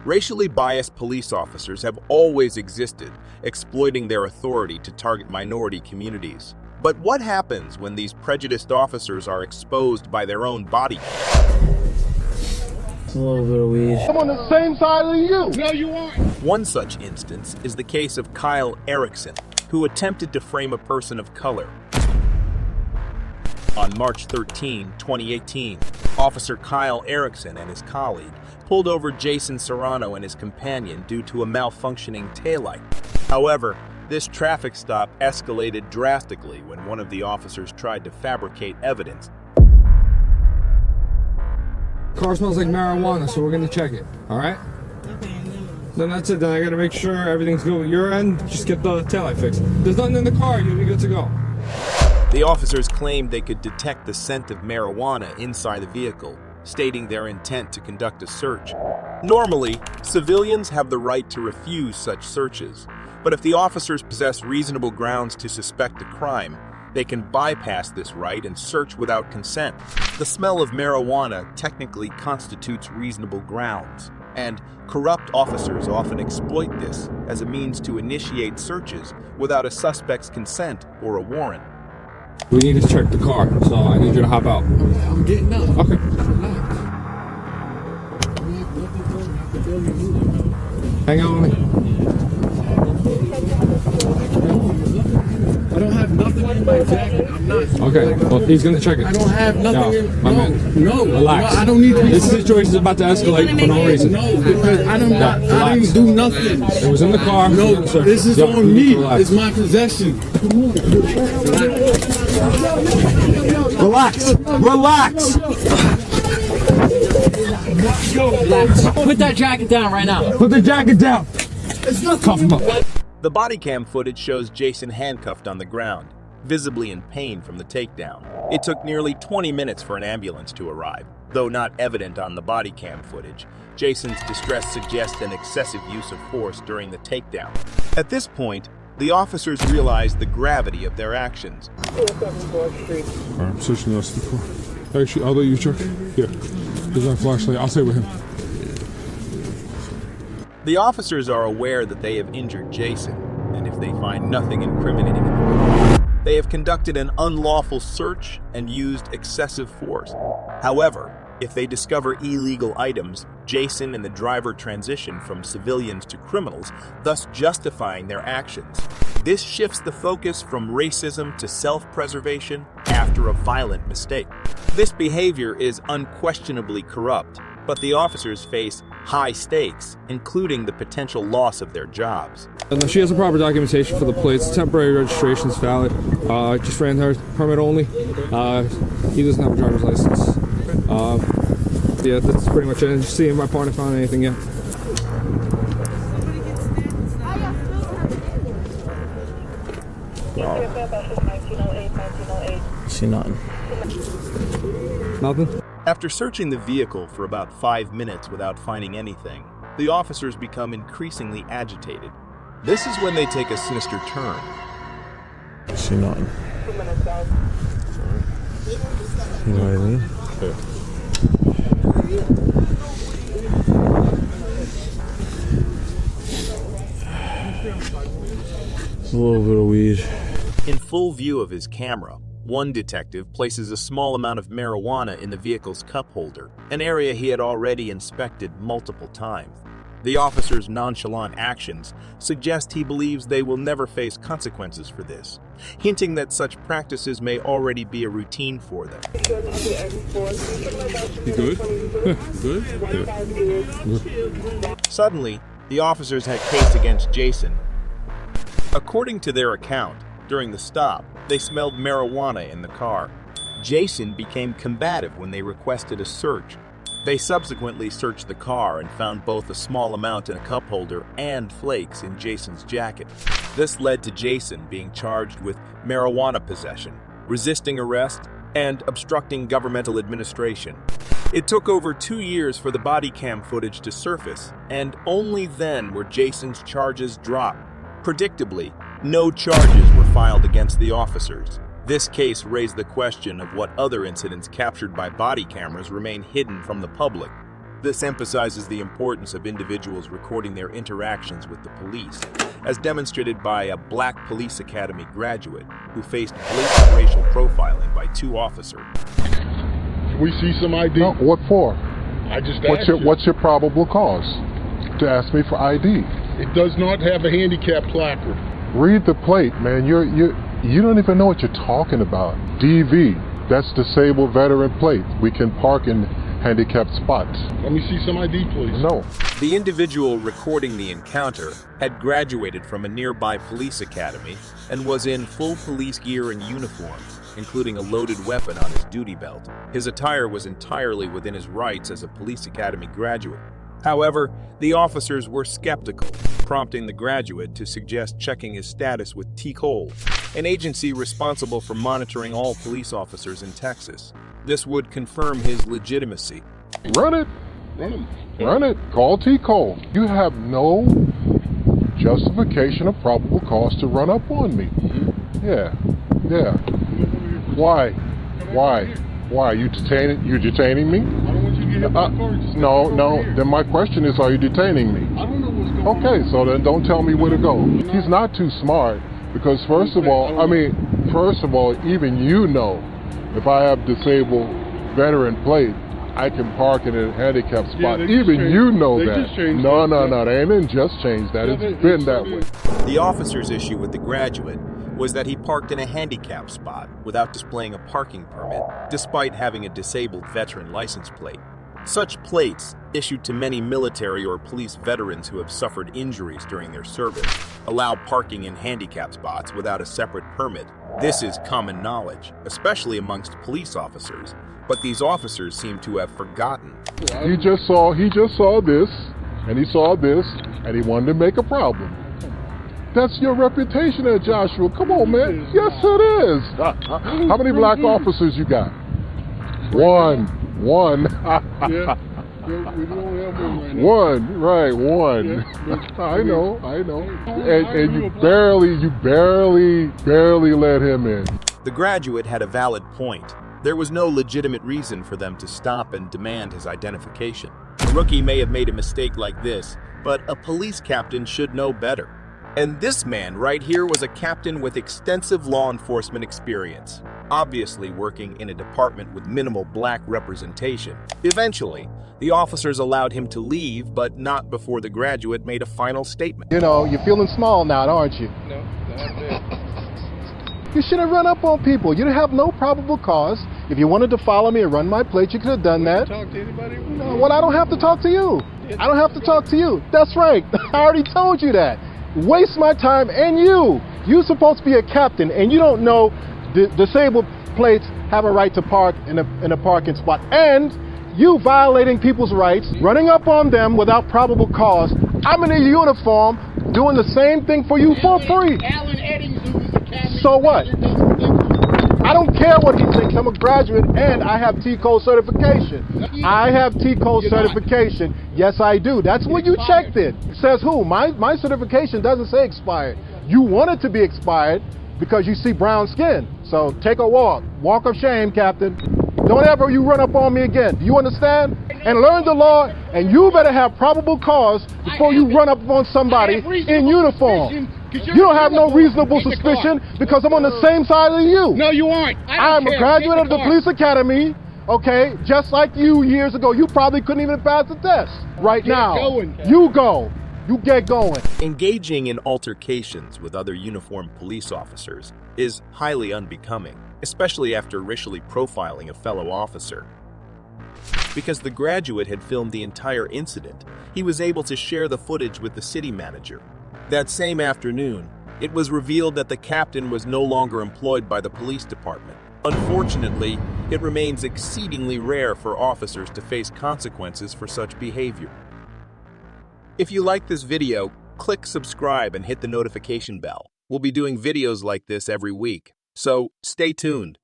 Racially biased police officers have always existed, exploiting their authority to target minority communities. But what happens when these prejudiced officers are exposed by their own body? A little bit of weed. I'm on the same side as you. No, you aren't. One such instance is the case of Kyle Erickson, who attempted to frame a person of color. On March 13, 2018, Officer Kyle Erickson and his colleague pulled over Jason Serrano and his companion due to a malfunctioning taillight. However, this traffic stop escalated drastically when one of the officers tried to fabricate evidence. Car smells like marijuana, so we're gonna check it, all right? Then that's it. Then I gotta make sure everything's good with your end. Just get the taillight fixed. There's nothing in the car, you'll be good to go. The officers claimed they could detect the scent of marijuana inside the vehicle, stating their intent to conduct a search. Normally, civilians have the right to refuse such searches, but if the officers possess reasonable grounds to suspect a crime, they can bypass this right and search without consent. The smell of marijuana technically constitutes reasonable grounds, and corrupt officers often exploit this as a means to initiate searches without a suspect's consent or a warrant. We need to check the car, so I need you to hop out. I'm getting up. Okay. Hang on with me. I don't have nothing in my jacket. I'm not. Okay, well, he's gonna check it. I don't have nothing in. No, Relax. No, I don't need to. This situation is about to escalate for no reason. No, because I didn't do nothing. It was in the car. No, this is on me. It's my possession. Relax. Relax. Put that jacket down right now. Put the jacket down. Cuff him up. The body cam footage shows Jason handcuffed on the ground, visibly in pain from the takedown. It took nearly 20 minutes for an ambulance to arrive. Though not evident on the body cam footage, Jason's distress suggests an excessive use of force during the takedown. At this point, the officers realize the gravity of their actions. I'm searching the rest of the car. Actually, I'll let you check. Yeah. Here's my flashlight. I'll stay with him. The officers are aware that they have injured Jason, and if they find nothing incriminating in the report, they have conducted an unlawful search and used excessive force. However, if they discover illegal items, Jason and the driver transition from civilians to criminals, thus justifying their actions. This shifts the focus from racism to self-preservation after a violent mistake. This behavior is unquestionably corrupt, but the officers face high stakes, including the potential loss of their jobs. She has a proper documentation for the plates. Temporary registration is valid. Just ran her permit only. He doesn't have a driver's license. Yeah, that's pretty much it. Just seeing my partner found anything yet. See nothing. Nothing? After searching the vehicle for about 5 minutes without finding anything, the officers become increasingly agitated. This is when they take a sinister turn. See nothing. You know what I mean? Yeah. A little bit of weed. In full view of his camera, one detective places a small amount of marijuana in the vehicle's cup holder, an area he had already inspected multiple times. The officer's nonchalant actions suggest he believes they will never face consequences for this, hinting that such practices may already be a routine for them. You good? Good? Yeah. Suddenly, the officers had case against Jason. According to their account, during the stop, they smelled marijuana in the car. Jason became combative when they requested a search. They subsequently searched the car and found both a small amount in a cup holder and flakes in Jason's jacket. This led to Jason being charged with marijuana possession, resisting arrest, and obstructing governmental administration. It took over 2 years for the body cam footage to surface, and only then were Jason's charges dropped. Predictably, no charges were filed against the officers. This case raised the question of what other incidents captured by body cameras remain hidden from the public. This emphasizes the importance of individuals recording their interactions with the police, as demonstrated by a Black Police Academy graduate who faced blatant racial profiling by 2 officers. Can we see some ID? No, what for? I just asked you. What's your probable cause to ask me for ID? It does not have a handicap placard. Read the plate, man. You don't even know what you're talking about. DV, that's disabled veteran plate. We can park in handicapped spots. Let me see some ID, please. No. The individual recording the encounter had graduated from a nearby police academy and was in full police gear and uniform, including a loaded weapon on his duty belt. His attire was entirely within his rights as a police academy graduate. However, the officers were skeptical, prompting the graduate to suggest checking his status with TCOL, an agency responsible for monitoring all police officers in Texas. This would confirm his legitimacy. Run it. Run it. Call T-Cole. You have no justification or probable cause to run up on me. Yeah. Why? You're detaining me? I don't want you to get hit by cars. No. Then my question is, are you detaining me? I don't know what's going on. Okay, so then don't tell me where to go. He's not too smart because first of all, even you know, if I have disabled veteran plate, I can park in a handicapped spot. Yeah, even you know they that. just changed No, that. they didn't just change that. Yeah, It's been that way. The officer's issue with the graduate was that he parked in a handicapped spot without displaying a parking permit, despite having a disabled veteran license plate. Such plates, issued to many military or police veterans who have suffered injuries during their service, allow parking in handicapped spots without a separate permit. This is common knowledge, especially amongst police officers, but these officers seem to have forgotten. He just saw this, and he saw this, and he wanted to make a problem. That's your reputation there, Joshua. Come on, man. Yes, it is. How many black officers you got? One. Yeah. We don't have one right now. One. Yeah, I know. And you barely let him in. The graduate had a valid point. There was no legitimate reason for them to stop and demand his identification. A rookie may have made a mistake like this, but a police captain should know better. And this man right here was a captain with extensive law enforcement experience, obviously working in a department with minimal black representation. Eventually, the officers allowed him to leave, but not before the graduate made a final statement. You know, you're feeling small now, aren't you? No, not that. You shouldn't run up on people. You have no probable cause. If you wanted to follow me and run my plate, you could have done that. Talk to anybody? No, well, I don't have to talk to you. I don't have to talk to you. That's right. I already told you that. Waste my time and you. You're supposed to be a captain and you don't know the disabled plates have a right to park in a parking spot. And you violating people's rights, running up on them without probable cause. I'm in a uniform doing the same thing for you for free. Alan Eddings, who was a captain. So what? I don't care what he thinks. I'm a graduate and I have T-Code certification. I have T-Code certification. Yes, I do. That's what you checked it. Says who? My certification doesn't say expired. You want it to be expired because you see brown skin. So take a walk. Walk of shame, Captain. Don't ever you run up on me again. Do you understand? And learn the law, and you better have probable cause before you run up on somebody in uniform. You don't have no reasonable suspicion because I'm on the same side as you. No, you aren't. I'm a graduate of the police academy, okay? Just like you years ago. You probably couldn't even pass the test. Right now, you go. You get going. Engaging in altercations with other uniformed police officers is highly unbecoming, especially after racially profiling a fellow officer. Because the graduate had filmed the entire incident, he was able to share the footage with the city manager. That same afternoon, it was revealed that the captain was no longer employed by the police department. Unfortunately, it remains exceedingly rare for officers to face consequences for such behavior. If you like this video, click subscribe and hit the notification bell. We'll be doing videos like this every week, so stay tuned.